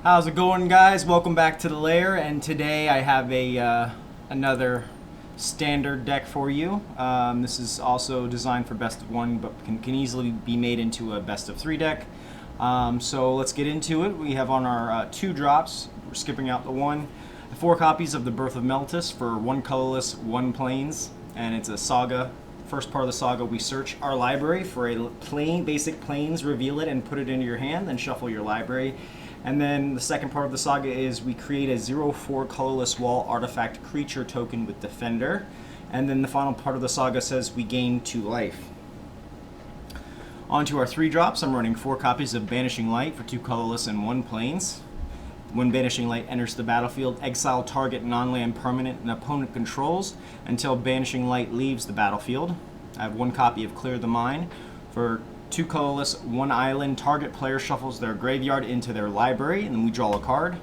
How's it going, guys? Welcome back to the lair, and today I have another standard deck for you. This is also designed for best of one, but can easily be made into a best of three deck. So let's get into it. We have on our two drops, we're skipping out the one, 4 copies of the Birth of Meltis for 1 colorless, 1 plains, and it's a saga. First part of the saga, we search our library for a basic plains, reveal it, and put it into your hand, then shuffle your library. And then the second part of the saga is we create a 0/4 colorless wall artifact creature token with Defender. And then the final part of the saga says we gain 2 life. On to our 3 drops, I'm running 4 copies of Banishing Light for 2 colorless and 1 plains. When Banishing Light enters the battlefield, exile target non-land permanent an opponent controls until Banishing Light leaves the battlefield. I have 1 copy of Clear the Mind for 2 colorless, 1 island. Target player shuffles their graveyard into their library, and then we draw a card.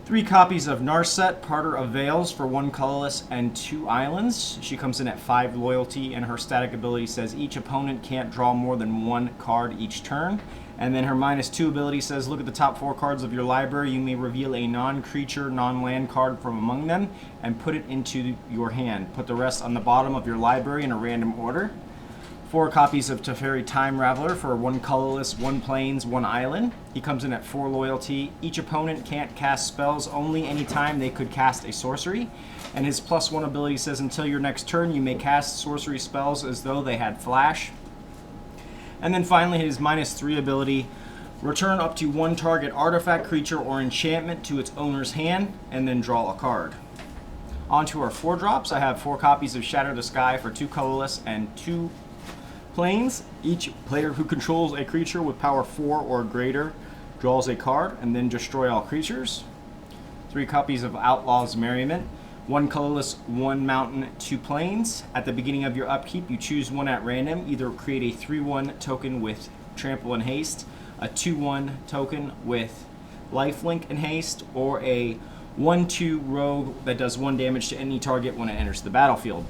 3 copies of Narset, Parter of Veils for 1 colorless and 2 islands. She comes in at 5 loyalty, and her static ability says each opponent can't draw more than 1 card each turn. And then her -2 ability says look at the top 4 cards of your library. You may reveal a non-creature, non-land card from among them and put it into your hand. Put the rest on the bottom of your library in a random order. 4 copies of Teferi Time Raveler for 1 colorless, 1 plains, 1 island. He comes in at 4 loyalty. Each opponent can't cast spells only anytime they could cast a sorcery. And his +1 ability says until your next turn you may cast sorcery spells as though they had flash. And then finally his -3 ability, return up to 1 target artifact, creature, or enchantment to its owner's hand, and then draw a card. On to our 4 drops, I have 4 copies of Shatter the Sky for 2 colorless and 2 plains. Each player who controls a creature with power 4 or greater draws a card and then destroy all creatures. 3 copies of Outlaw's Merriment, 1 colorless, 1 mountain, 2 plains. At the beginning of your upkeep, you choose 1 at random. Either create a 3/1 token with Trample and Haste, a 2/1 token with Lifelink and Haste, or a 1/2 rogue that does 1 damage to any target when it enters the battlefield.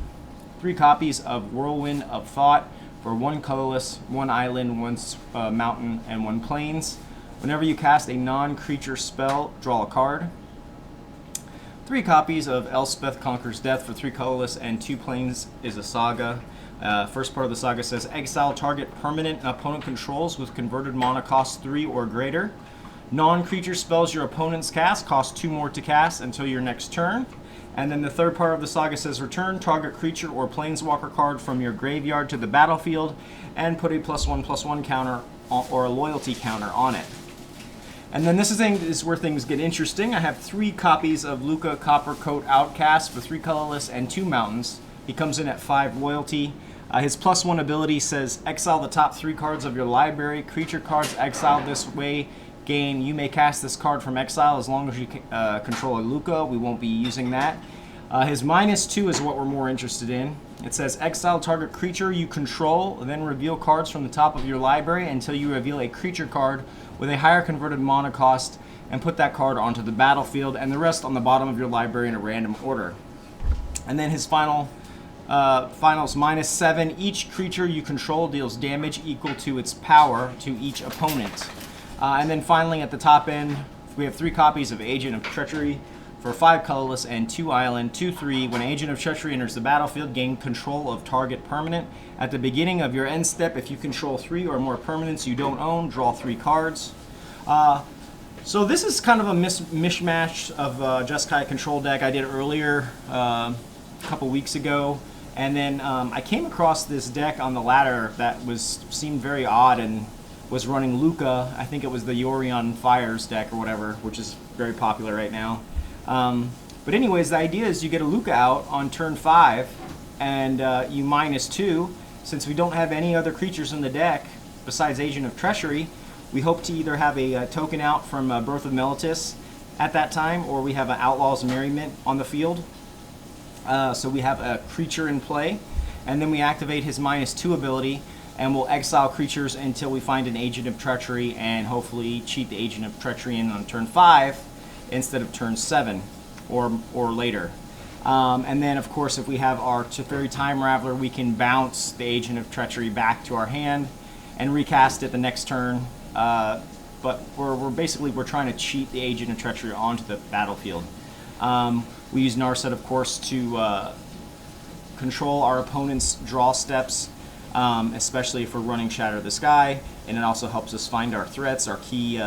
3 copies of Whirlwind of Thought for 1 colorless, 1 island, 1 mountain, and 1 plains. Whenever you cast a non-creature spell, draw a card. 3 copies of Elspeth Conquers Death for 3 colorless and 2 plains is a saga. First part of the saga says exile target permanent an opponent controls with converted mana cost 3 or greater. Non-creature spells your opponents cast cost 2 more to cast until your next turn. And then the third part of the saga says return target creature or planeswalker card from your graveyard to the battlefield and put a +1/+1 counter or a loyalty counter on it. And then this is where things get interesting. I have 3 copies of LUKKA Coppercoat Outcast for 3 colorless and 2 mountains. He comes in at 5 loyalty. His +1 ability says exile the top 3 cards of your library. Creature cards exiled this way gain. You may cast this card from exile as long as you control a LUKKA. We won't be using that. His -2 is what we're more interested in. It says exile target creature you control, then reveal cards from the top of your library until you reveal a creature card with a higher converted mana cost and put that card onto the battlefield, and the rest on the bottom of your library in a random order. And then his finals -7. Each creature you control deals damage equal to its power to each opponent. And then finally at the top end, we have 3 copies of Agent of Treachery for 5 colorless and 2 island, 2/3. When Agent of Treachery enters the battlefield, gain control of target permanent. At the beginning of your end step, if you control 3 or more permanents you don't own, draw 3 cards. So this is kind of a mishmash of JESKAI control deck I did earlier a couple weeks ago. And then I came across this deck on the ladder that seemed very odd and was running LUKKA. I think it was the Yorion Fires deck or whatever, which is very popular right now. But anyways, the idea is you get a LUKKA out on turn 5 and you -2. Since we don't have any other creatures in the deck besides Agent of Treachery, we hope to either have a token out from Birth of Meltis at that time, or we have an Outlaw's Merriment on the field. So we have a creature in play, and then we activate his -2 ability, and we'll exile creatures until we find an Agent of Treachery and hopefully cheat the Agent of Treachery in on turn 5 instead of turn 7 or later. And then of course if we have our Teferi Time Raveler, we can bounce the Agent of Treachery back to our hand and recast it the next turn but we're trying to cheat the Agent of Treachery onto the battlefield. We use Narset, of course, to control our opponent's draw steps, especially if we're running Shatter the Sky, and it also helps us find our threats, our key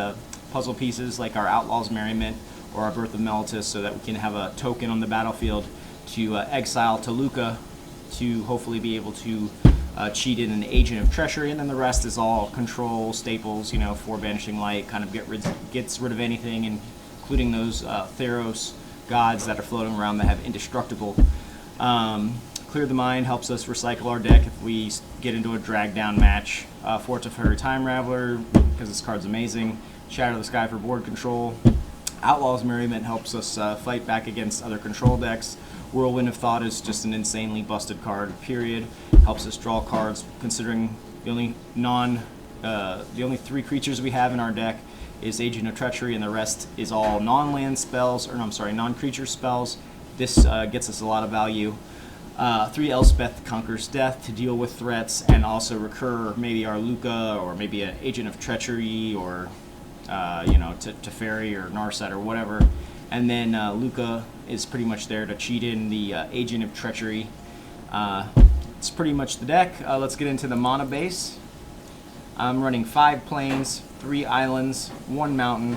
puzzle pieces like our Outlaw's Merriment or our Birth of Meletis, so that we can have a token on the battlefield to exile to LUKKA to hopefully be able to cheat in an Agent of Treachery, and then the rest is all control staples, you know, for Banishing Light, kind of gets rid of anything, including those Theros gods that are floating around that have indestructible. Clear the Mind helps us recycle our deck if we get into a drag down match. Fortify Time Raveler, because this card's amazing. Shatter the Sky for board control. Outlaw's Merriment helps us fight back against other control decks. Whirlwind of Thought is just an insanely busted card, period. Helps us draw cards, considering the only three creatures we have in our deck is Agent of Treachery, and the rest is all non-land spells, or no, I'm sorry, non-creature spells. This gets us a lot of value. 3 Elspeth Conquers Death to deal with threats, and also recur maybe our LUKKA, or maybe an Agent of Treachery, or you know, Teferi or Narset or whatever. And then LUKKA is pretty much there to cheat in the Agent of Treachery. It's pretty much the deck. Let's get into the mana base. I'm running 5 plains, 3 islands, 1 mountain,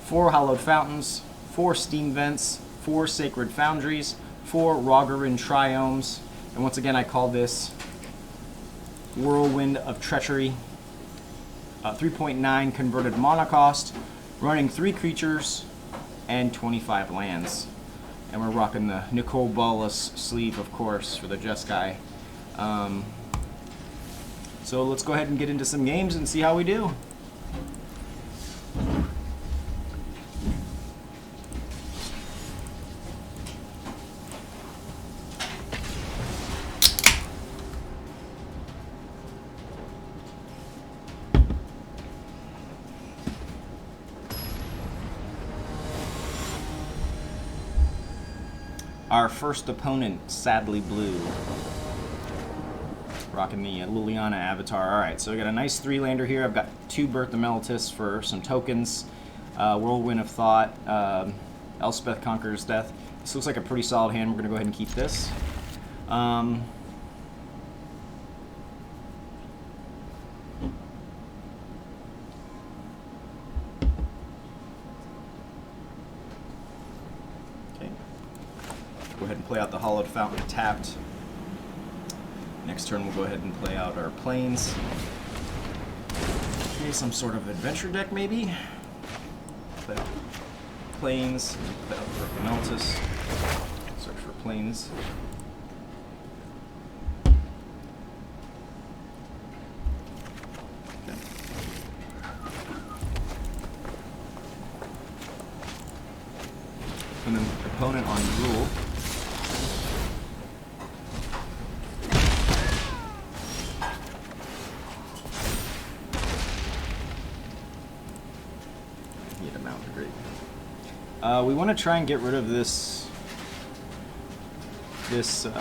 4 hallowed fountains, 4 steam vents, 4 sacred foundries, 4 Rogarin triomes, and once again I call this Whirlwind of Treachery. 3.9 converted mana cost, running 3 creatures and 25 lands. And we're rocking the Nicole Bolas sleeve, of course, for the JESKAI. So let's go ahead and get into some games and see how we do. Our first opponent, sadly blue. Rocking the Liliana avatar. Alright, so we got a nice 3-lander here. I've got 2 Birth of Meletis for some tokens. Whirlwind of Thought. Elspeth Conquers Death. This looks like a pretty solid hand. We're going to go ahead and keep this. Go ahead and play out the Hollowed Fountain tapped. Next turn we'll go ahead and play out our plains. Okay, some sort of adventure deck maybe. Play out plains, play out Birth of Meletis. Search for plains. Okay. And then opponent on rule. We want to try and get rid of this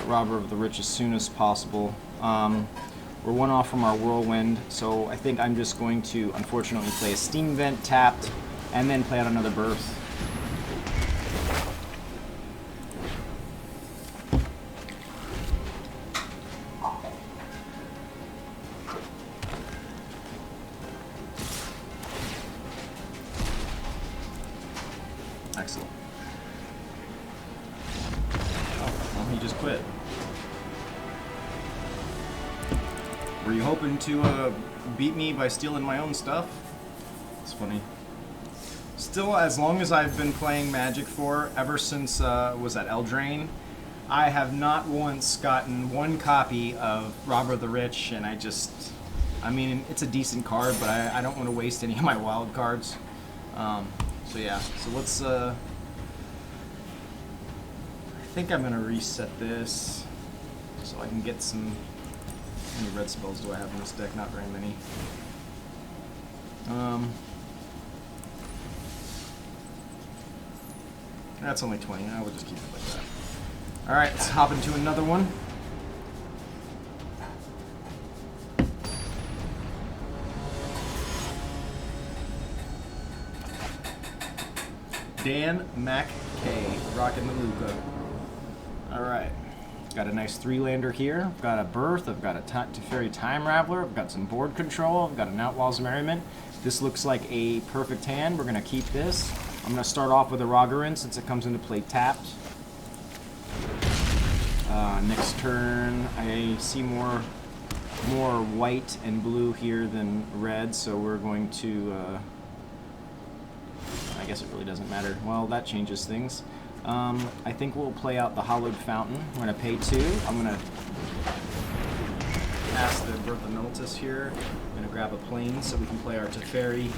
Robber of the Rich as soon as possible. We're 1 off from our Whirlwind, so I think I'm just going to, unfortunately, play a Steam Vent tapped, and then play out another Birth. Excellent. Oh, well, he just quit. Were you hoping to beat me by stealing my own stuff? It's funny. Still, as long as I've been playing Magic ever since was at Eldraine, I have not once gotten 1 copy of Robber of the Rich, and I mean, it's a decent card, but I don't want to waste any of my wild cards. So yeah, so let's, I think I'm going to reset this so I can get some, how many red spells do I have in this deck? Not very many. That's only 20, I will just keep it like that. Alright, let's hop into another one. Dan McKay, rocking the LUKKA. All right. Got a nice 3-lander here. I've got a Birth. I've got a Teferi Time Raveler. I've got some board control. I've got an Outlaws Merriment. This looks like a perfect hand. We're going to keep this. I'm going to start off with a Ragarin since it comes into play tapped. Next turn, I see more white and blue here than red, so we're going to... I guess it really doesn't matter. Well, that changes things. I think we'll play out the Hollowed Fountain. We're going to pay 2. I'm going to pass the Birth of Militus here. I'm going to grab a plane so we can play our Teferi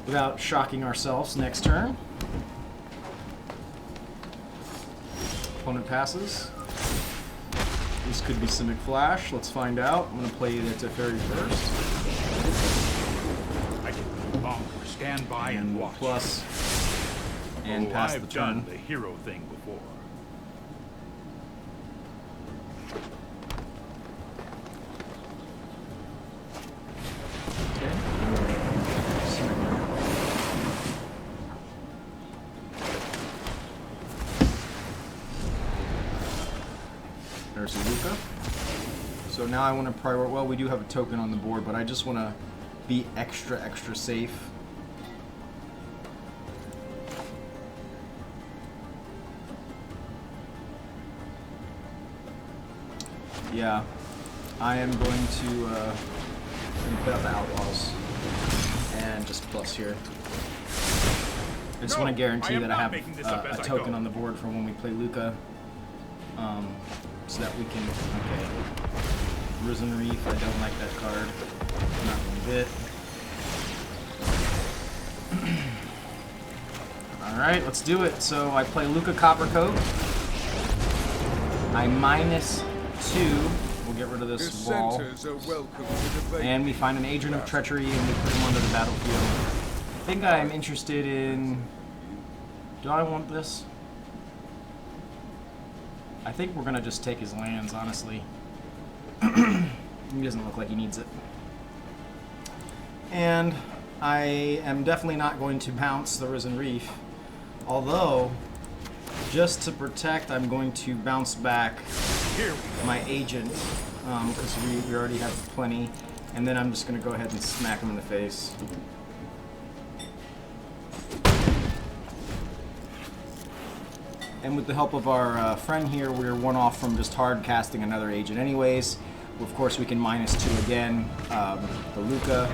without shocking ourselves next turn. Opponent passes. This could be Simic Flash. Let's find out. I'm going to play the Teferi first. I can no longer stand by and watch. Plus. And pass the turn. I've done the hero thing before. Okay. There's a LUKKA. So now I want to prioritize. Well, we do have a token on the board, but I just want to be extra safe. Yeah, I am going to put out the Outlaws and just plus here. I just want to guarantee that I have a token on the board for when we play LUKKA, so that we can. Okay, Risen Reef. I don't like that card. Not one bit. All right, let's do it. So I play LUKKA Coppercoat. I minus 2. We'll get rid of this wall. And we find an Agent of Treachery and we put him onto the battlefield. I think I'm interested in... Do I want this? I think we're going to just take his lands, honestly. He doesn't look like he needs it. And I am definitely not going to bounce the Risen Reef. Although, just to protect, I'm going to bounce back my agent, because we already have plenty, and then I'm just going to go ahead and smack him in the face. And with the help of our friend here, we're one off from just hard casting another agent anyways. Of course, we can minus 2 again. The LUKKA.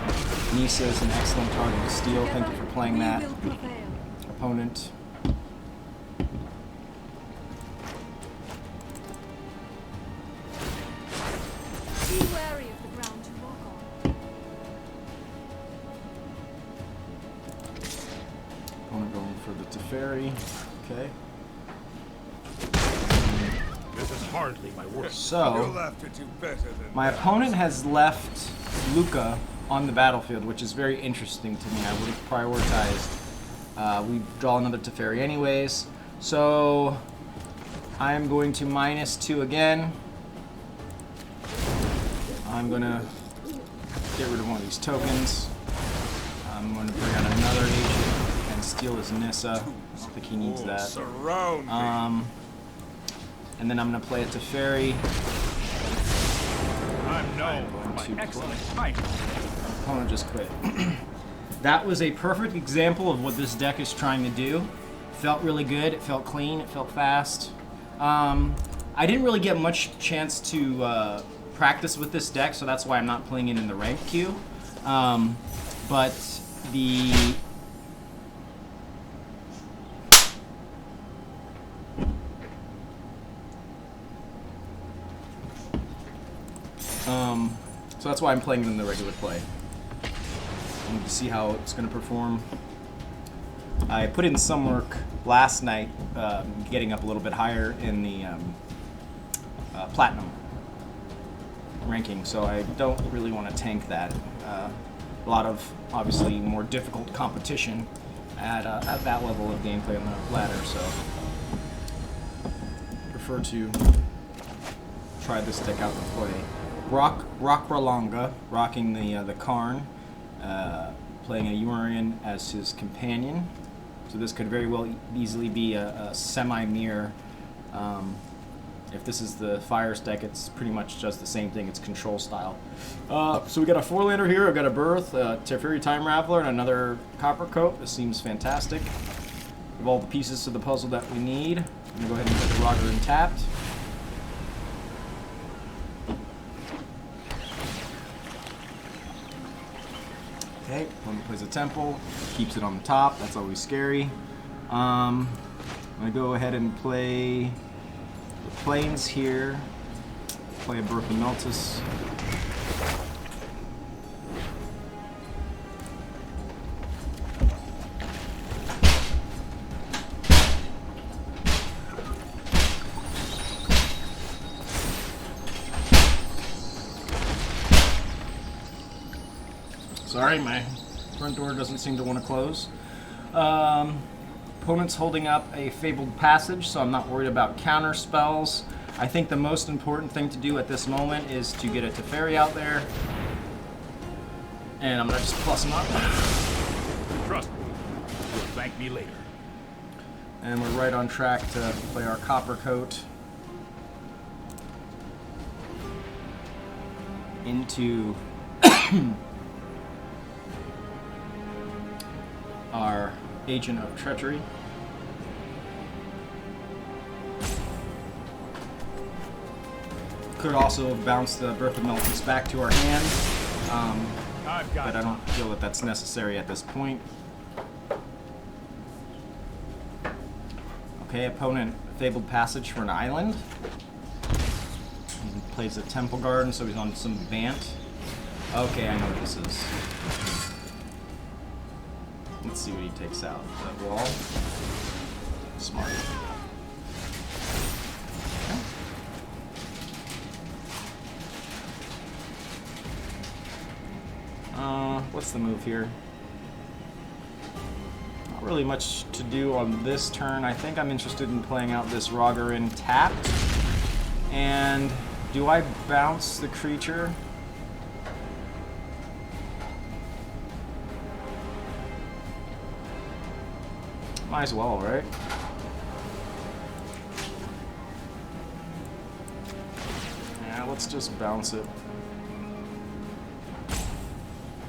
Nisa is an excellent target to steal. Thank you for playing that. Opponent. Be wary of the ground you walk on. Opponent going for the Teferi. Okay. This is hardly my work. So, my opponent has left LUKKA on the battlefield, which is very interesting to me. I would have prioritized. We draw another Teferi anyways. So, I am going to minus 2 again. I'm going to get rid of one of these tokens. I'm going to bring out another agent and steal his Nissa. I don't think he needs that. And then I'm going to play a Teferi. I'm known for my excellent fight. Opponent just quit. That was a perfect example of what this deck is trying to do. Felt really good. It felt clean. It felt fast. I didn't really get much chance to practice with this deck, so that's why I'm not playing it in the ranked queue. But the... so that's why I'm playing it in the regular play. I need to see how it's going to perform. I put in some work last night, getting up a little bit higher in the Platinum ranking, so I don't really want to tank that. A lot of, obviously, more difficult competition at that level of gameplay on the ladder, so prefer to try this deck out to play. Rockralonga, rocking the Karn, playing a Urian as his companion. So this could very well easily be a semi-mirror. If this is the Fires deck, it's pretty much just the same thing. It's control style. So we got a 4-lander here. I've got a Birth, a Teferi Time Raveler, and another Copper Coat. This seems fantastic. We have all the pieces to the puzzle that we need. I'm going to go ahead and put the Roger in tapped. Okay, opponent plays a Temple, keeps it on the top. That's always scary. I'm going to go ahead and play the Plains here. Play a Birth of Meltus. Sorry, my front door doesn't seem to want to close. Opponent's holding up a Fabled Passage, so I'm not worried about counter spells. I think the most important thing to do at this moment is to get a Teferi out there. And I'm going to just plus him up. Trust me, you'll thank me later. And we're right on track to play our Copper Coat into our Agent of Treachery. Could also bounce the Birth of Meltus back to our hand, but I don't feel that that's necessary at this point. Okay, opponent Fabled Passage for an island. He plays a Temple Garden, so he's on some Bant. Okay, I know what this is. Let's see what he takes out. The wall. Smart. Okay. What's the move here? Not really much to do on this turn. I think I'm interested in playing out this Rogerin tapped. And do I bounce the creature? Might as well, right? Yeah, let's just bounce it.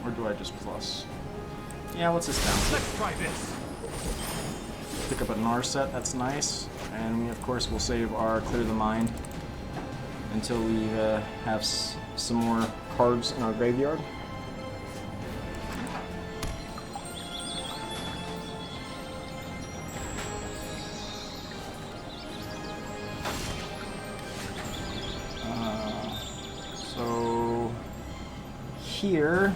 Or do I just plus? Yeah, let's just bounce it. Let's try this. Pick up a Narset, that's nice. And we, of course, will save our Clear the Mind until we have some more cards in our graveyard. Here,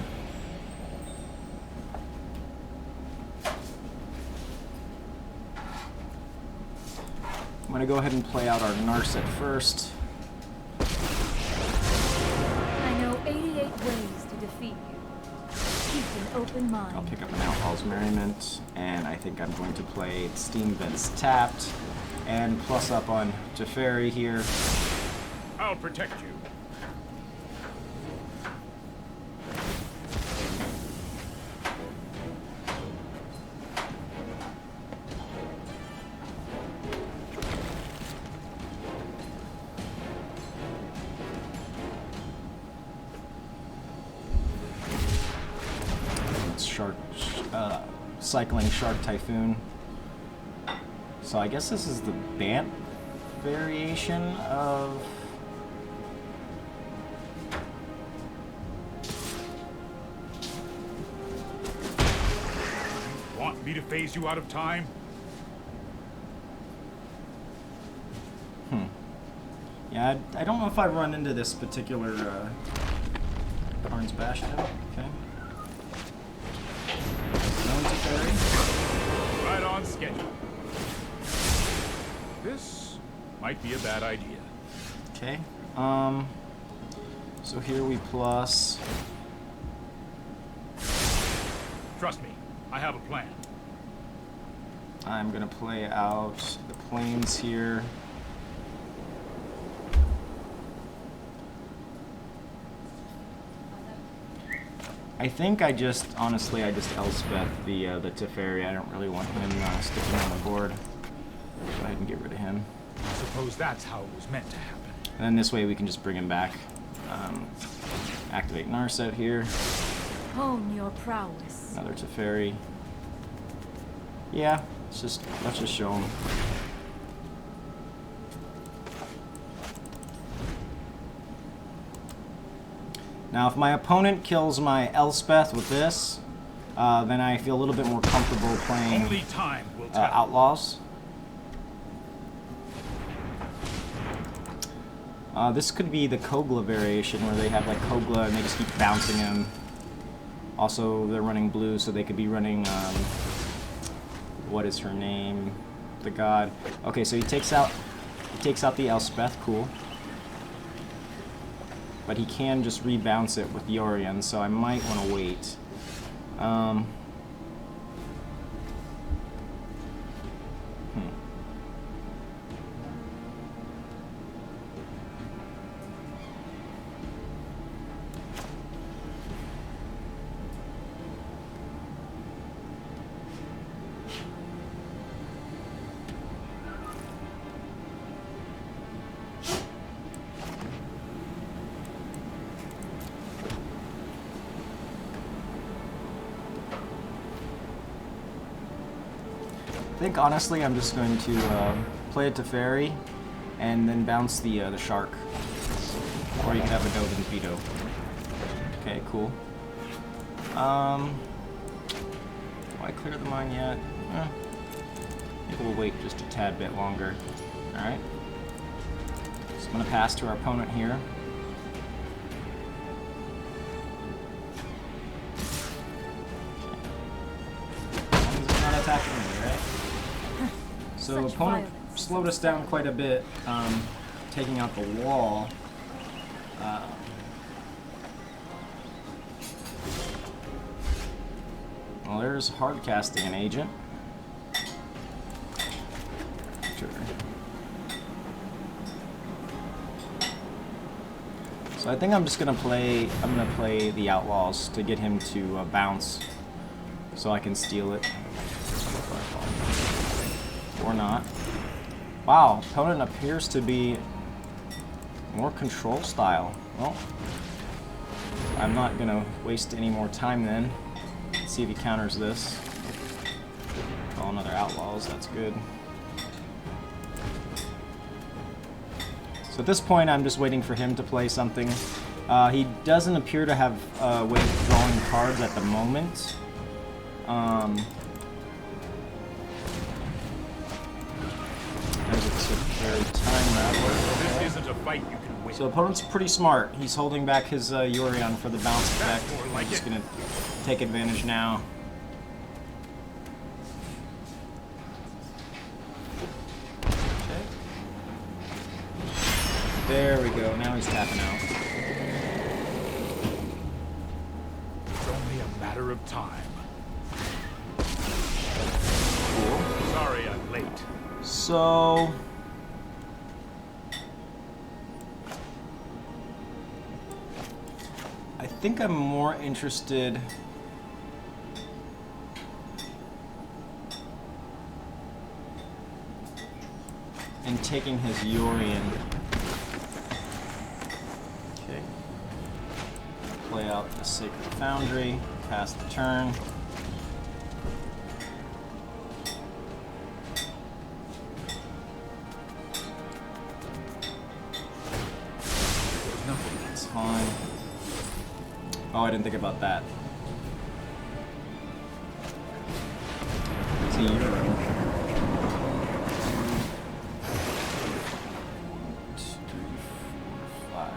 I'm going to go ahead and play out our Narset first. I know 88 ways to defeat you. Keep an open mind. I'll pick up an Outfall's Merriment, and I think I'm going to play Steam Vents tapped, and plus up on Teferi here. I'll protect you. Cycling Shark Typhoon. So I guess this is the Bant variation of... Want me to phase you out of time? Yeah, I don't know if I run into this particular Karn's Bastion. Okay. Right on schedule. This might be a bad idea. Okay. So here we plus. Trust me, I have a plan. I'm gonna play out the Plains here. I think I just Elspeth the Teferi. I don't really want him sticking on the board. Go ahead and get rid of him. I suppose that's how it was meant to happen. And then this way we can just bring him back. Activate Narset here. Hone your prowess. Another Teferi. Yeah, let's just show him. Now, if my opponent kills my Elspeth with this, then I feel a little bit more comfortable playing Only time will tell. Outlaws. This could be the Kogla variation, where they have like Kogla and they just keep bouncing him. Also, they're running blue, so they could be running, what is her name? The god. Okay, so he takes out the Elspeth, cool. But he can just rebounce it with Yorion, so I might want to wait. I think honestly I'm just going to play a Teferi and then bounce the shark. Or you can have a Dovin Veto. Okay, cool. Do I clear the mine yet? Maybe we'll wait just a tad bit longer. Alright. So I'm going to pass to our opponent here. He's not attacking me, right? So Such opponent violence. slowed us down quite a bit, taking out the wall. Well, there's hard casting an agent. Sure. So I think I'm just gonna play. I'm gonna play the Outlaws to get him to bounce, so I can steal it. Or not. Wow, opponent appears to be more control style. Well, I'm not gonna waste any more time then. Let's see if he counters this. Call another Outlaws, that's good. So at this point, I'm just waiting for him to play something. He doesn't appear to have a way of drawing cards at the moment. This isn't a fight you can win. So opponent's pretty smart. He's holding back his Yorion for the bounce effect. That's more like He's it. gonna take advantage now. Okay. There we go. Now he's tapping out. It's only a matter of time. Cool. Sorry I'm late. So I think I'm more interested in taking his Yorion. Okay. Play out the Sacred Foundry, pass the turn. That's fine. Oh, I didn't think about that. It's a Euro. 1, 2, 3, 4, 5.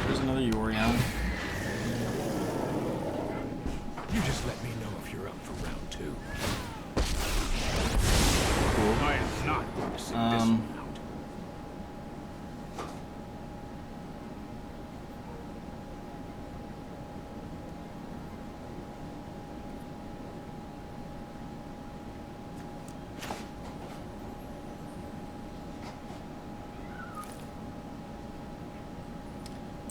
There's another Yorion. You just let me know if you're up for round 2. Cool. I am not going to sit this one out.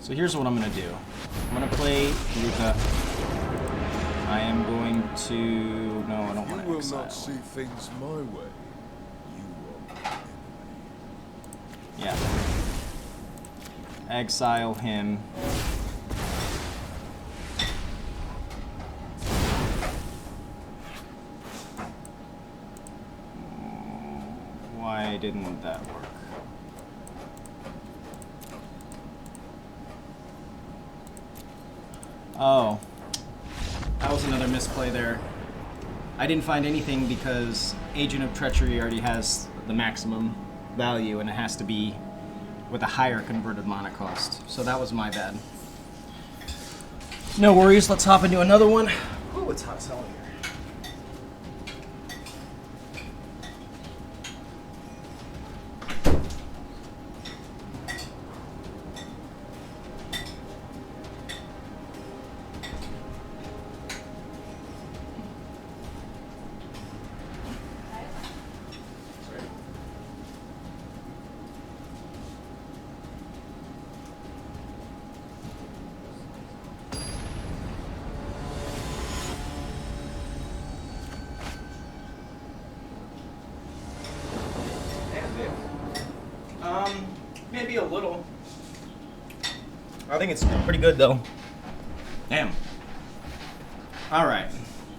So here's what I'm going to do. I'm going to play LUKKA. I am going to... No, I don't want to You will exile. not see things my way. You won't. Yeah. Exile him. Why didn't that work? Oh. That was another misplay there. I didn't find anything because Agent of Treachery already has the maximum value and it has to be with a higher converted mana cost. So that was my bad. No worries, let's hop into another one. Oh, it's hot as hell here. Maybe a little. I think it's pretty good though. Damn. Alright.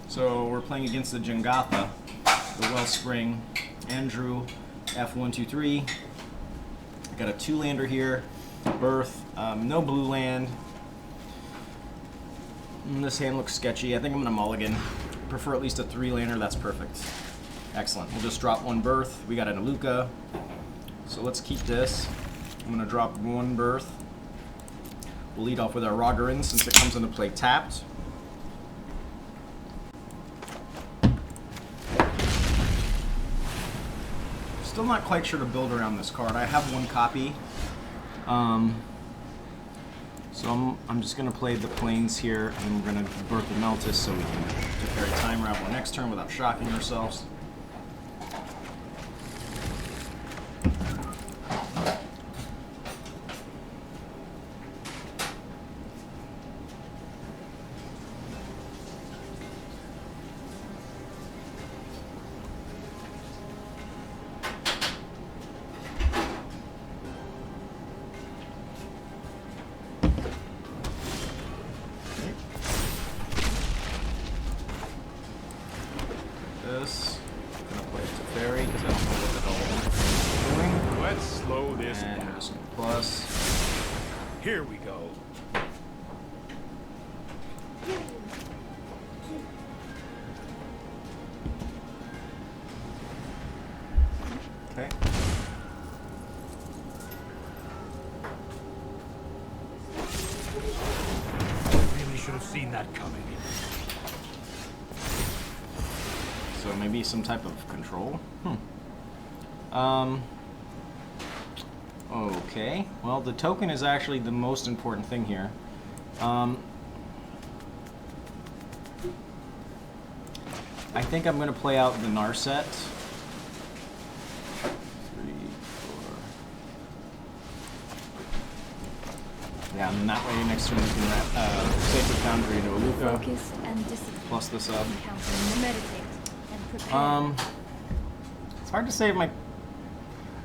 So we're playing against the Jangatha, the Wellspring, Andrew, F123. I got a 2-lander here, Birth, no blue land. This hand looks sketchy. I think I'm gonna mulligan. Prefer at least a 3-lander, that's perfect. Excellent. We'll just drop 1 Birth. We got an LUKKA. So let's keep this. I'm going to drop 1 Birth. We'll lead off with our Rogarin since it comes into play tapped. Still not quite sure to build around this card. I have 1 copy. So I'm just going to play the Plains here, and we're going to Birth the Meltis so we can Teferi Time Ravel next turn without shocking ourselves. This. I'm gonna play Teferi because I don't know what the hell I'm doing. Let's slow this And down. some plus. Here we go. Okay. Really should have seen that coming. So maybe some type of control. Okay. Well, the token is actually the most important thing here. I think I'm going to play out the Narset. 3, 4. Yeah, and that way next turn we can wrap Sacred Foundry into a LUKKA. Focus and discipline. Plus this up. Encountering, meditate and prepare. It's hard to say if my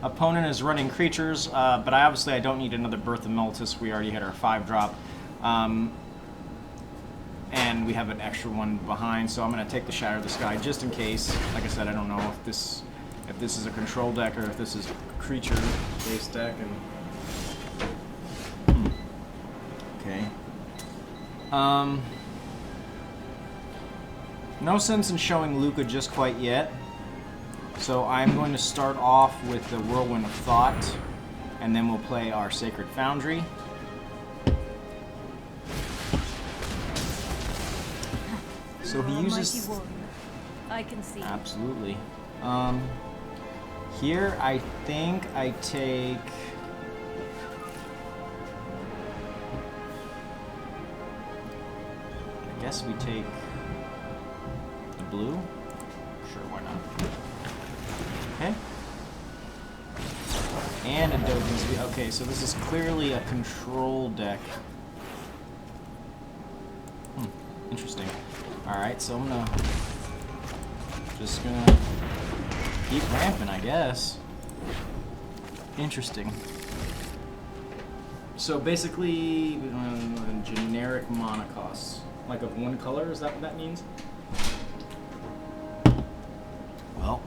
opponent is running creatures, but obviously I don't need another Birth of Meltis. We already had our 5-drop. And we have an extra one behind, so I'm going to take the Shatter the Sky just in case. Like I said, I don't know if this is a control deck or if this is a creature-based deck. And okay. No sense in showing LUKKA just quite yet. So I'm going to start off with the Whirlwind of Thought, and then we'll play our Sacred Foundry. So he uses... Mighty warrior. I can see. Absolutely. Here I think I take... I guess we take the blue. Sure, why not? Okay. And a Dogen's. Okay, so this is clearly a control deck. Interesting. Alright, so I'm just gonna keep ramping, I guess. Interesting. So basically, generic mana costs. Like of one color, is that what that means? Well.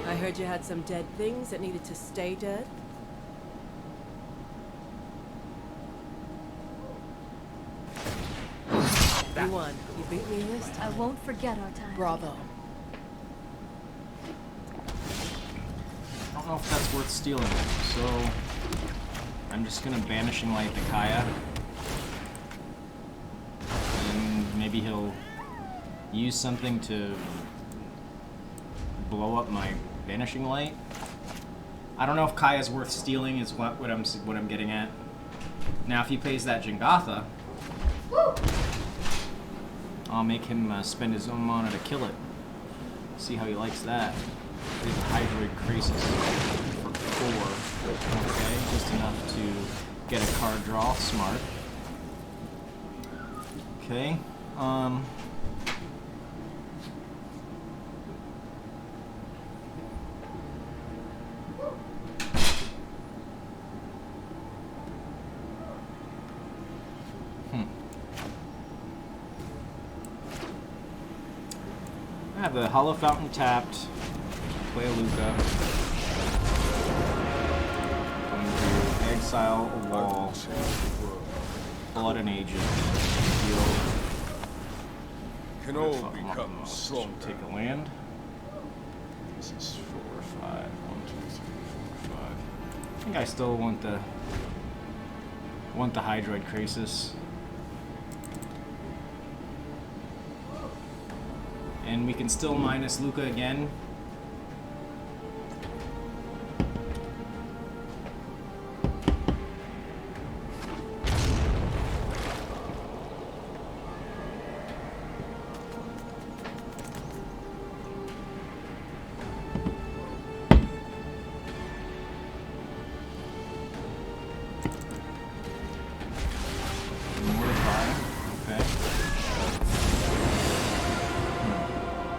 I heard you had some dead things that needed to stay dead. You won. You beat me this I time. won't forget our time. Bravo. I don't know if that's worth stealing, so I'm just gonna Banishing Light the Kaya. And maybe he'll use something to blow up my Banishing Light. I don't know if Kaya's worth stealing is what I'm getting at. Now if he pays that Jingatha, I'll make him spend his own mana to kill it. See how he likes that. There's a Hydroid Krasis for 4. Okay, just enough to get a card draw. Smart. Okay. I have the Hollow Fountain tapped. Play a LUKKA. Going to exile a wall. Pull out an agent. Heal. Can all become stronger. Take a land. This is 4, 5. 1, 2, 3, 4, 5. I think I still want the Hydroid Krasis. And we can still minus LUKKA again.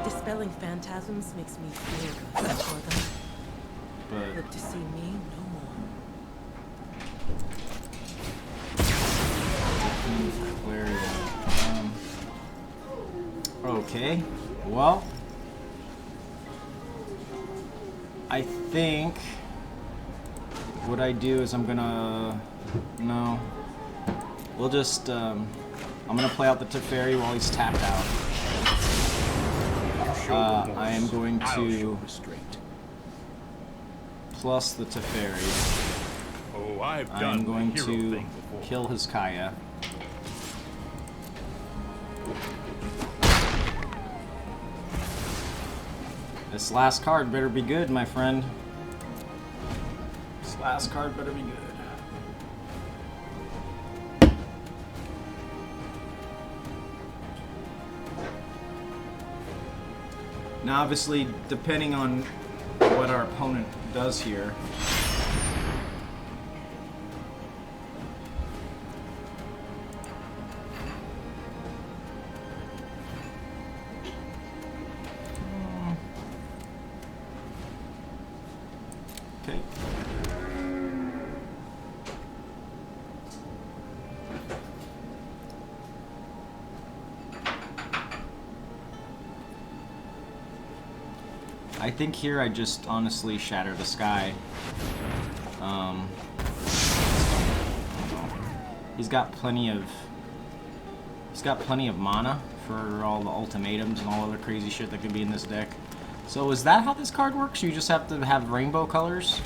Dispelling phantasms makes me feel good for them. But Look to see me no more. okay. Well, I think what I do is I'm gonna we'll just I'm gonna play out the Teferi while he's tapped out. I am going to plus the Teferi. Oh, I've done I'm going the hero to thing before. kill his Kaya. This last card better be good, my friend. This last card better be good. Now, obviously, depending on what our opponent does here, okay. I think here I just honestly shatter the sky. He's got plenty of mana for all the ultimatums and all other crazy shit that could be in this deck. So is that how this card works? You just have to have rainbow colors?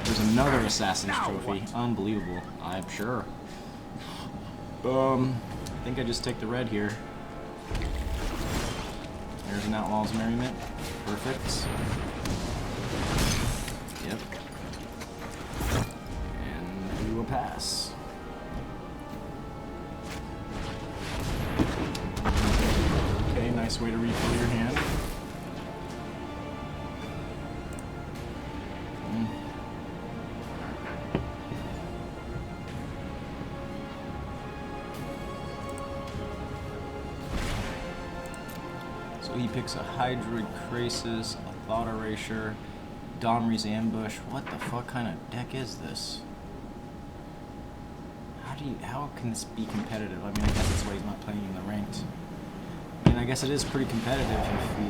There's another Assassin's Trophy. Unbelievable. I'm sure. I think I just take the red here. There's an Outlaw's Merriment. Perfect. Yep. pass. Okay, nice way to refill your hand. So he picks a Hydroid Krasis, a Thought Erasure, Domri's Ambush. What the fuck kind of deck is this? How can this be competitive? I mean, I guess that's why he's not playing in the ranked. I mean, I guess it is pretty competitive if we,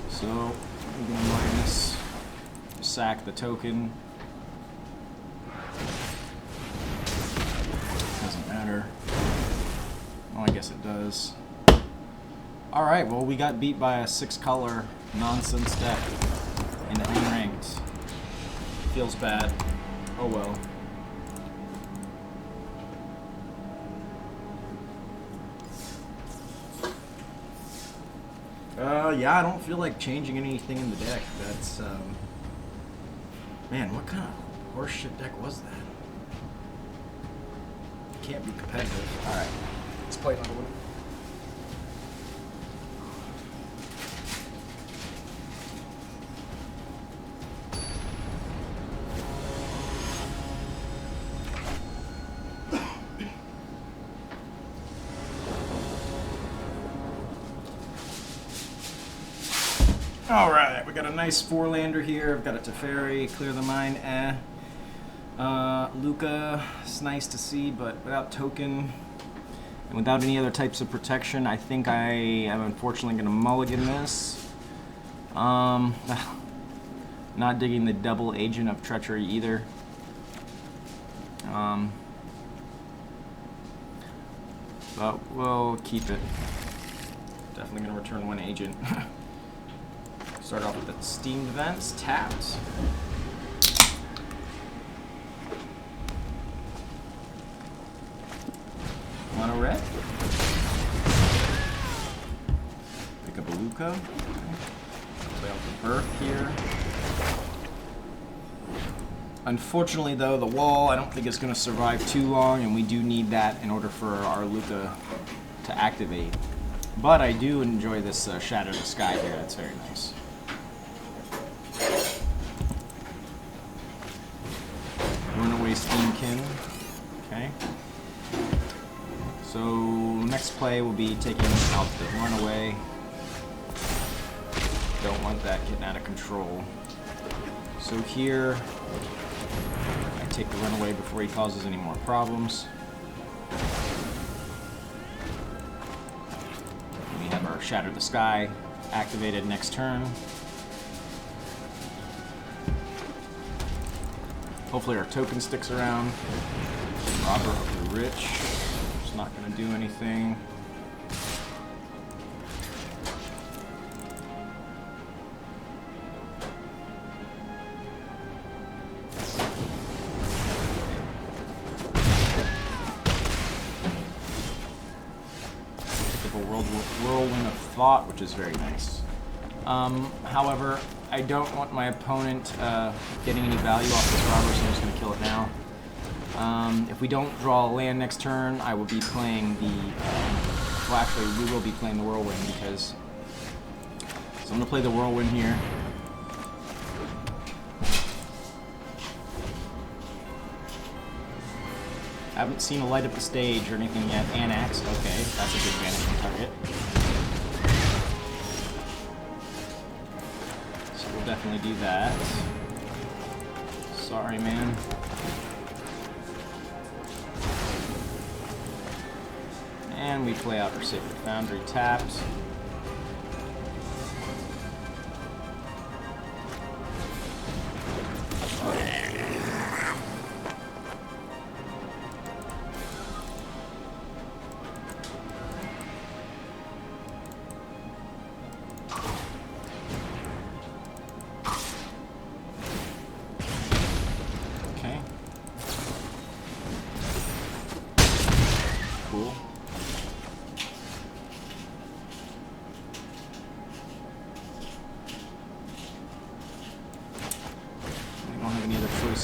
So, we're gonna minus, sack the token. Doesn't matter. Oh, I guess it does. Alright, well, we got beat by a 6-color nonsense deck in the unranked. Feels bad. Oh well. Yeah, I don't feel like changing anything in the deck. That's, man, what kind of horseshit deck was that? Can't be competitive. Alright. Let's play another one. Alright, we got a nice 4-lander here. I've got a Teferi, clear the mine, LUKKA, it's nice to see, but without token and without any other types of protection, I think I am unfortunately going to mulligan this. Not digging the double agent of Treachery either. But we'll keep it. Definitely going to return 1 agent. Start off with the steamed vents, tapped. Mono red. Pick up a LUKKA. Play out the birth here. Unfortunately, though, the wall I don't think is going to survive too long, and we do need that in order for our LUKKA to activate. But I do enjoy this Shatter the Sky here. That's very nice. Runaway Steamkin. Okay. So next play will be taking out the Runaway. Don't want that getting out of control. So here, I take the Runaway before he causes any more problems. We have our Shatter the Sky activated next turn. Hopefully our token sticks around. Robber of the Rich. It's not going to do anything. Pick up a Whirlwind of Thought, which is very nice. However, I don't want my opponent getting any value off this robber, so I'm just going to kill it now. If we don't draw a land next turn, I will be playing the... well, actually, we will be playing the Whirlwind, because... So I'm going to play the Whirlwind here. I haven't seen a light up the stage or anything yet. Annex, okay, that's a good vanishing target. We'll definitely do that. Sorry, man. And we play out our Sacred Foundry tapped. Cool.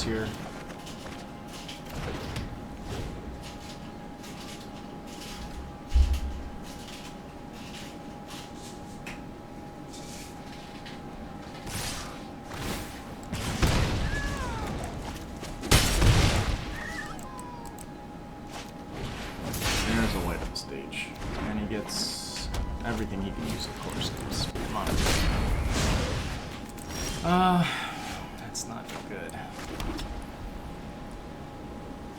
cards here. There's a light up stage. And he gets everything he can use, of course. Come on. That's not good.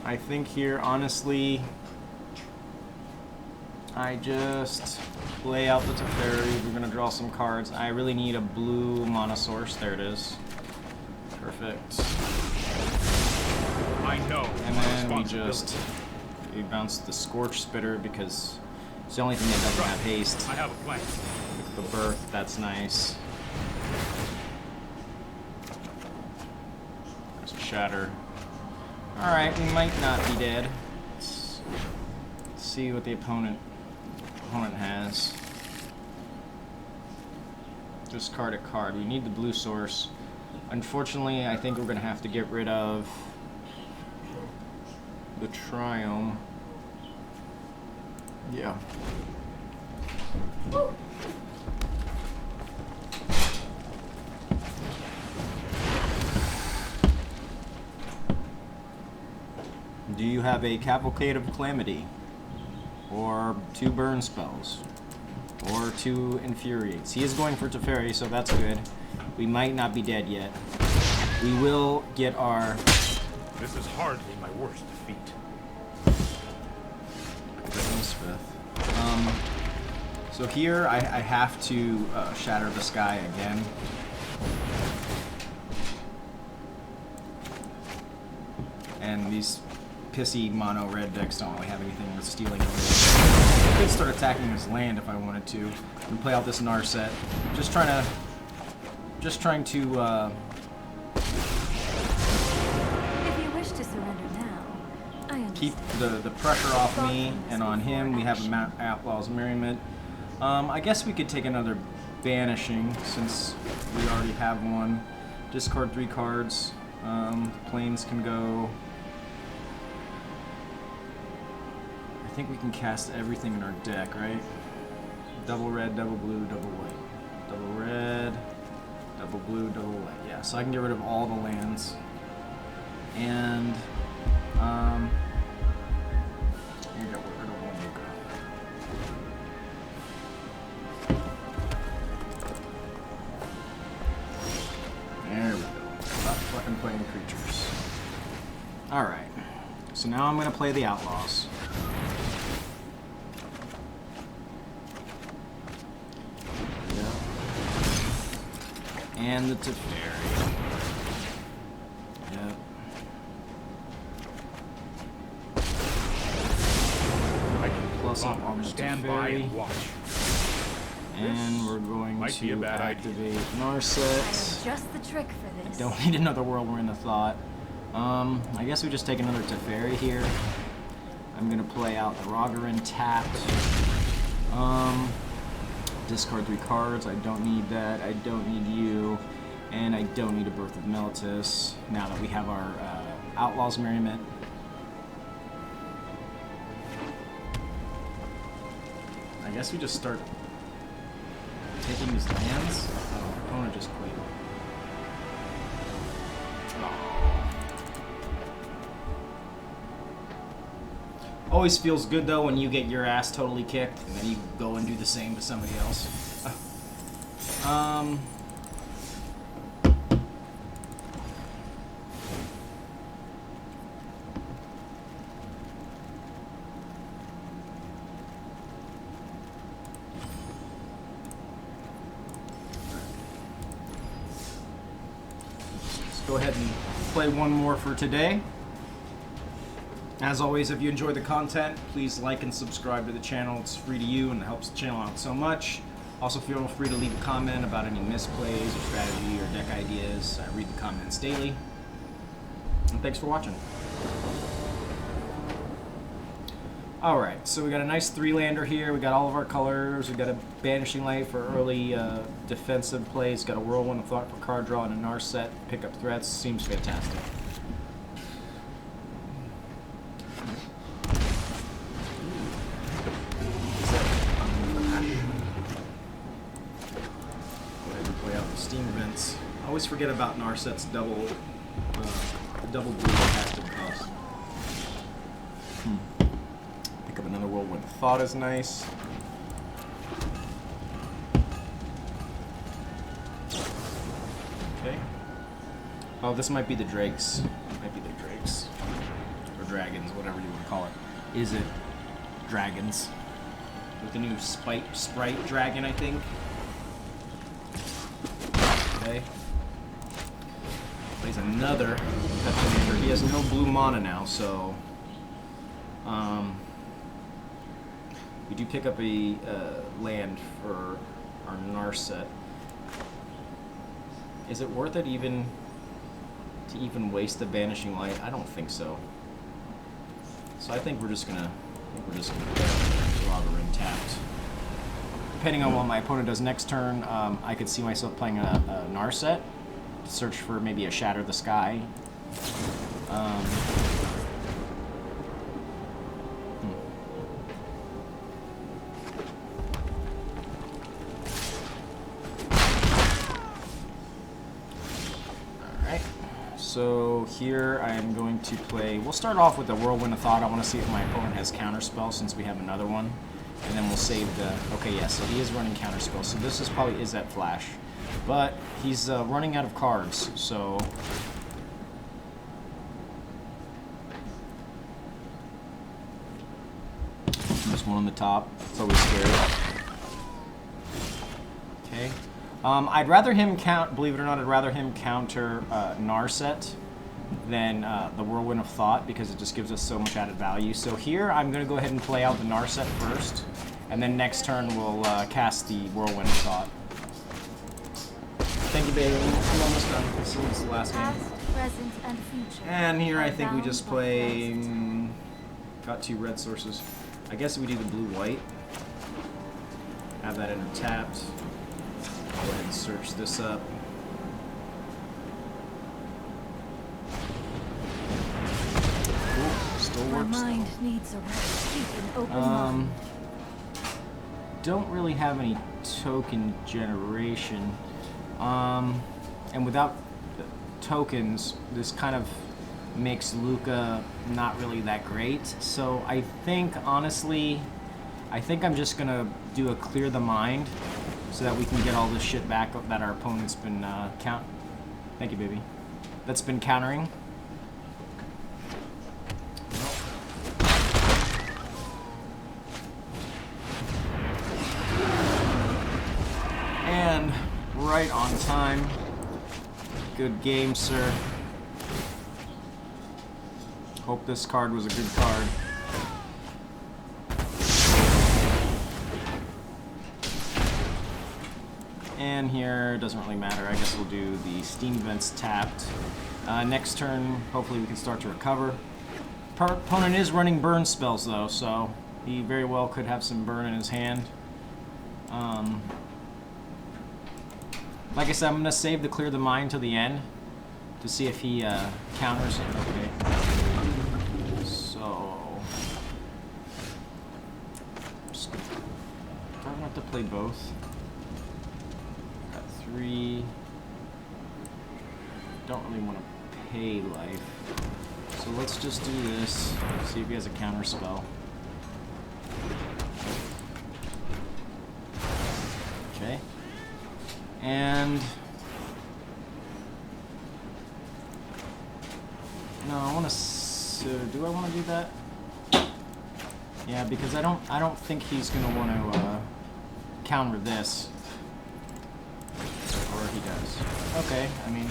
I think here, honestly, I just lay out the Teferi. We're gonna draw some cards. I really need a blue mana source. There it is. Perfect. I know. And then we responsibility. just bounce the Scorch Spitter because it's the only thing that doesn't have haste. I have a plan. The Birth, that's nice. There's a Shatter. Alright, we might not be dead. Let's see what the opponent has. Discard a card. We need the blue source. Unfortunately, I think we're going to have to get rid of the Triome. Yeah. Do you have a Cavalcade of Calamity? Or 2 burn spells? Or 2 infuriates? He is going for Teferi, so that's good. We might not be dead yet. We will get our... This is hardly my worst defeat. So here I have to shatter the sky again. And these pissy mono red decks don't really have anything with stealing. I could start attacking this land if I wanted to and play out this Narset. Just trying to If you wish to surrender now, I understand. keep the pressure off me and on him. We have a Outlaw's Merriment. I guess we could take another Banishing since we already have one. Discard 3 cards. Planes can go. I think we can cast everything in our deck, right? Double red, double blue, double white. Double red, double blue, double white. Yeah, so I can get rid of all the lands. And here we go, we're rid of one Lucca. There we go. Stop fucking playing creatures. Alright. So now I'm gonna play the Outlaws. Yep. And the Teferi. Yep. I can Plus up on the stand by Teferi. and watch. And we're going might be a to bad idea. activate I Narset. am just the trick for this. Don't need another Whirlwind of Thought. I guess we just take another Teferi here. I'm gonna play out the Rogaran tapped. Discard 3 cards. I don't need that. I don't need you. And I don't need a Birth of Meletis now that we have our Outlaw's Merriment. I guess we just start taking these lands. Oh, opponent just played. Always feels good though when you get your ass totally kicked and then you go and do the same to somebody else. Let's go ahead and play one more for today. As always, if you enjoy the content, please like and subscribe to the channel. It's free to you and it helps the channel out so much. Also, feel free to leave a comment about any misplays or strategy or deck ideas. I read the comments daily. And thanks for watching. Alright, so we got a nice 3-lander here. We got all of our colors. We got a Banishing Light for early defensive plays. Got a Whirlwind of Thought for card draw and a Narset. Pick up threats. Seems fantastic. Steam vents. I always forget about Narset's double blue casting cost. Pick up another Whirlwind Thought is nice. Okay. Oh, this might be the Drakes. Might be the Drakes. Or Dragons, whatever you would call it. Is it Dragons? With the new Sprite Dragon, I think. Okay. Plays another Pet Commander. He has no blue mana now, so we do pick up a land for our Narset. Is it worth it even to waste the Banishing Light? I don't think so. So I think we're just gonna play Revolving tapped. Depending on what my opponent does next turn, I could see myself playing a Narset, search for maybe a Shatter the Sky. Alright, so here I am going to play, we'll start off with the Whirlwind of Thought. I want to see if my opponent has Counterspell since we have another one. And then we'll save the... Okay, yeah, so he is running Counterspell. So this is probably Izzet Flash. But he's running out of cards, so... There's one on the top. It's always scary. Okay. I'd rather him believe it or not, I'd rather him counter Narset than the Whirlwind of Thought, because it just gives us so much added value. So here, I'm going to go ahead and play out the Narset first, and then next turn we'll cast the Whirlwind of Thought. Thank you, baby. I'm almost done. This is the last game. Past, present, and future. And here I think we just play... got 2 red sources. I guess we do the blue-white. Have that enter tapped. Go ahead and search this up. Still works. My mind needs a rest. Keep an open mind. Don't really have any token generation. And without tokens, this kind of makes LUKKA not really that great. So I think, honestly, I'm just gonna do a clear the mind so that we can get all this shit back that our opponent's been Thank you, baby. That's been countering. And right on time. Good game, sir. Hope this card was a good card. And here, doesn't really matter. I guess we'll do the Steam Vents tapped. Next turn, hopefully we can start to recover. Opponent is running burn spells though, so he very well could have some burn in his hand. Like I said, I'm going to save the Clear the Mind to the end to see if he counters it. Okay. So... do I want to play both? Got 3... Don't really want to pay life. So let's just do this. See if he has a counter spell. Okay. And no, I want to. Do I want to do that? Yeah, because I don't think he's gonna want to counter this, or he does. Okay, I mean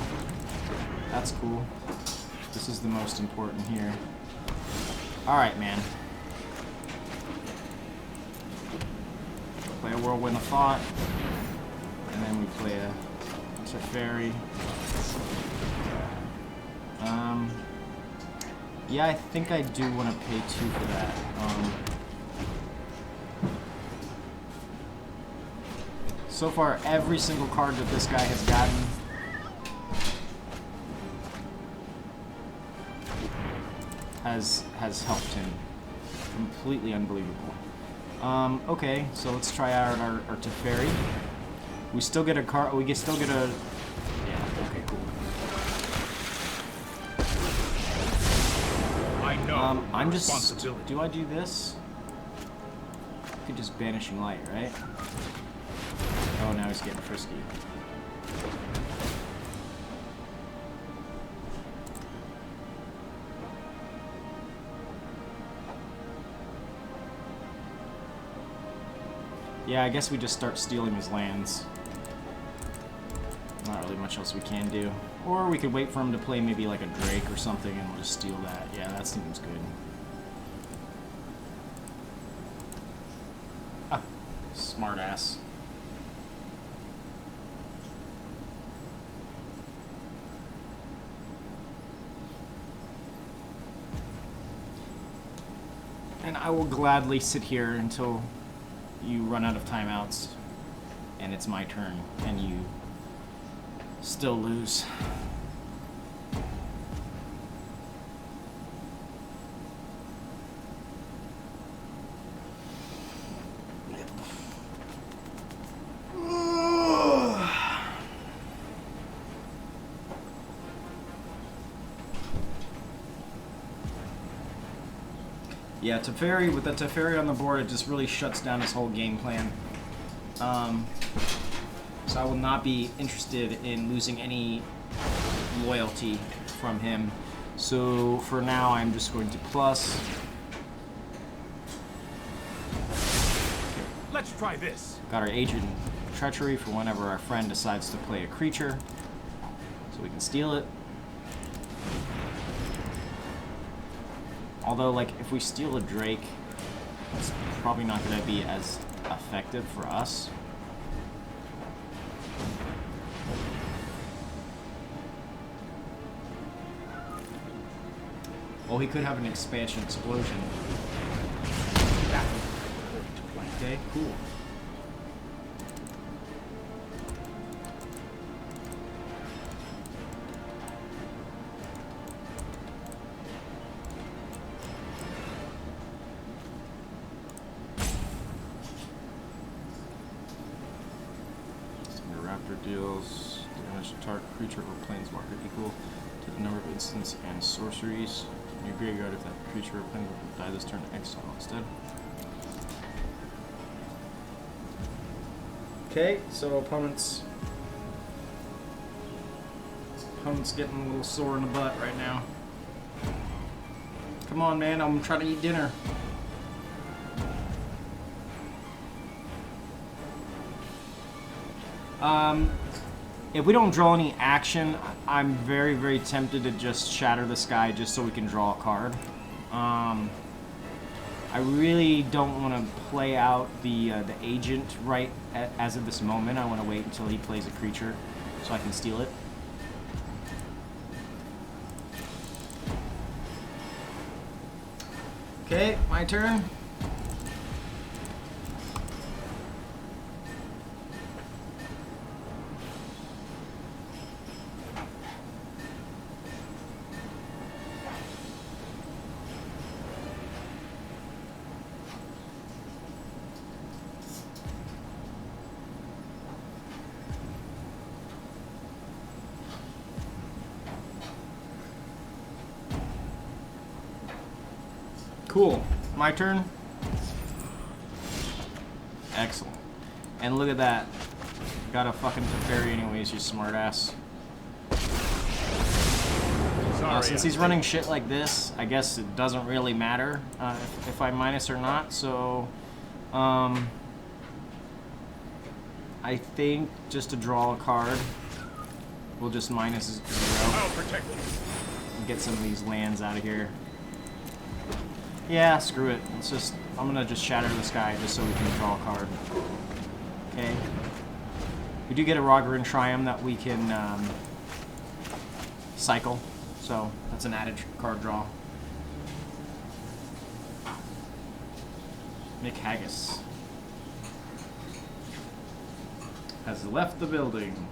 that's cool. This is the most important here. All right, man. Play a Whirlwind of Thought. And then we play a Treachery. Yeah, I think I do want to pay 2 for that. So far, every single card that this guy has gotten has helped him. Completely unbelievable. Okay, so let's try out our Teferi. We still get a car. We can still get a. Yeah. Okay. Cool. I know. I'm your just. responsibility. Do I do this? I could just banishing light, right? Oh, now he's getting frisky. Yeah, I guess we just start stealing his lands. Not really much else we can do. Or we could wait for him to play maybe like a Drake or something and we'll just steal that. Yeah, that seems good. Ah, smart ass. And I will gladly sit here until you run out of timeouts and it's my turn and you still lose. Yeah, Teferi, with the Teferi on the board, it just really shuts down his whole game plan. So I will not be interested in losing any loyalty from him. So for now, I'm just going to plus. Let's try this. Got our agent Treachery for whenever our friend decides to play a creature, so we can steal it. Although, like, if we steal a Drake, it's probably not going to be as effective for us. Well, he could have an expansion explosion. Okay, cool. Deals damage to target creature or planeswalker equal to the number of instants and sorceries in your graveyard. If that creature or planeswalker die this turn, exile instead. Okay, so opponent's getting a little sore in the butt right now. Come on, man! I'm trying to eat dinner. If we don't draw any action, I'm very, very tempted to just shatter the sky just so we can draw a card. I really don't want to play out the agent right as of this moment. I want to wait until he plays a creature so I can steal it. Okay, my turn. Cool. My turn? Excellent. And look at that. Got a fucking Teferi anyways, you smartass. Since he's running shit like this, I guess it doesn't really matter if I minus or not, so... I think just to draw a card, we'll just minus 0. I'll protect you. And get some of these lands out of here. Yeah, screw it. It's just, I'm gonna just shatter the sky just so we can draw a card. Okay. We do get a Rogaran Triumph that we can cycle, so that's an added card draw. Mick Haggis has left the building.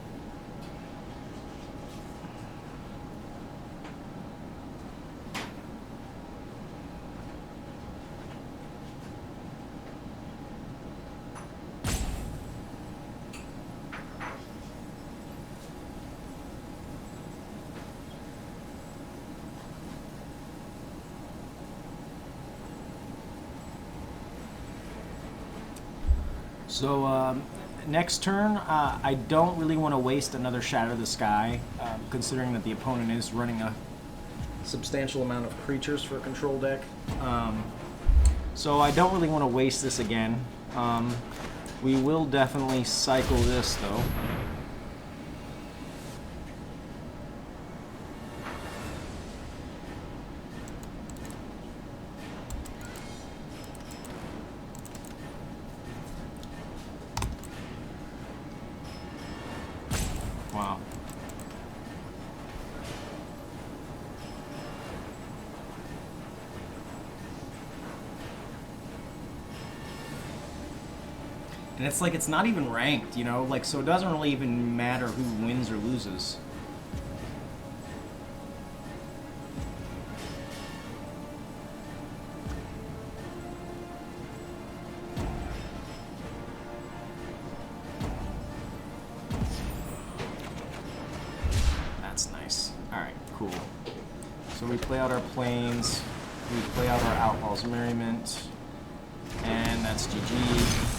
So next turn, I don't really want to waste another Shatter the Sky, considering that the opponent is running a substantial amount of creatures for a control deck. So I don't really want to waste this again. We will definitely cycle this though. Wow. And it's like, it's not even ranked, you know? Like, so it doesn't really even matter who wins or loses. That's nice. Alright, cool. So we play out our planes, we play out our Outlaw's Merriment, and that's GG.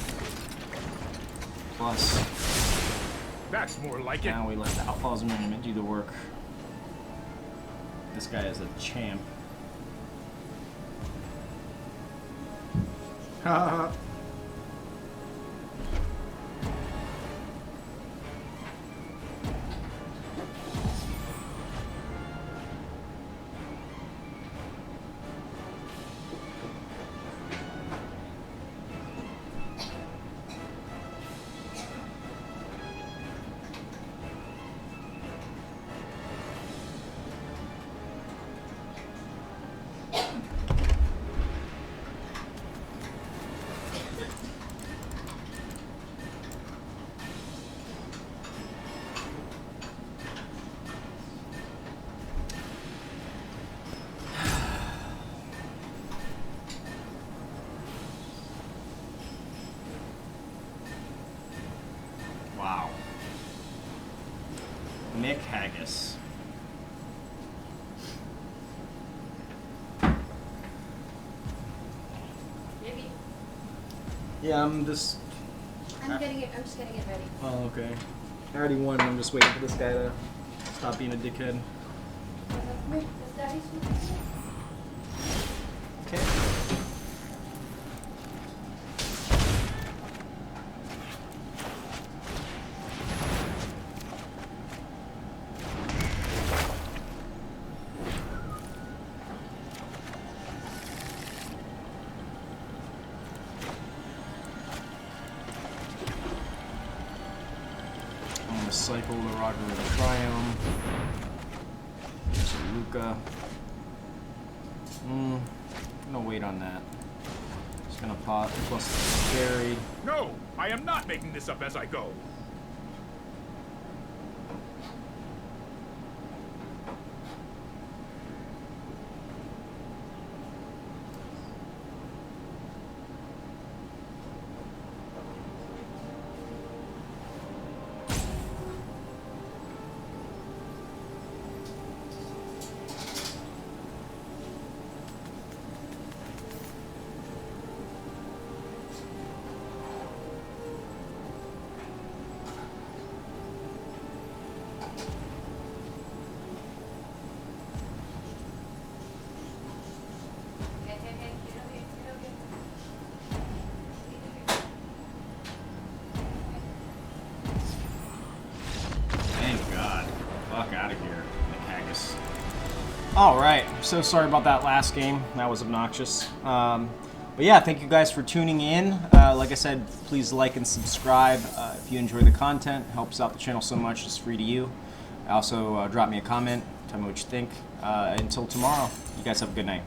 Plus, That's more like it. now we let the Outlaw's Merriment do the work. This guy is a champ. Haha. Wow. Nick Haggis. Maybe. Yeah, I'm just... I'm just getting it ready. Oh, okay. I already won, I'm just waiting for this guy to stop being a dickhead. Does Daddy's with Okay. I'm gonna cycle the Roger of the Triumph. There's a LUKKA. I'm gonna wait on that. Just gonna pop plus scary. No, I am not making this up as I go. Thank God. Fuck out of here, Haggis. Alright, so sorry about that last game. That was obnoxious. But yeah, thank you guys for tuning in. Like I said, please like and subscribe if you enjoy the content. It helps out the channel so much. It's free to you. Also, drop me a comment. Tell me what you think. Until tomorrow, you guys have a good night.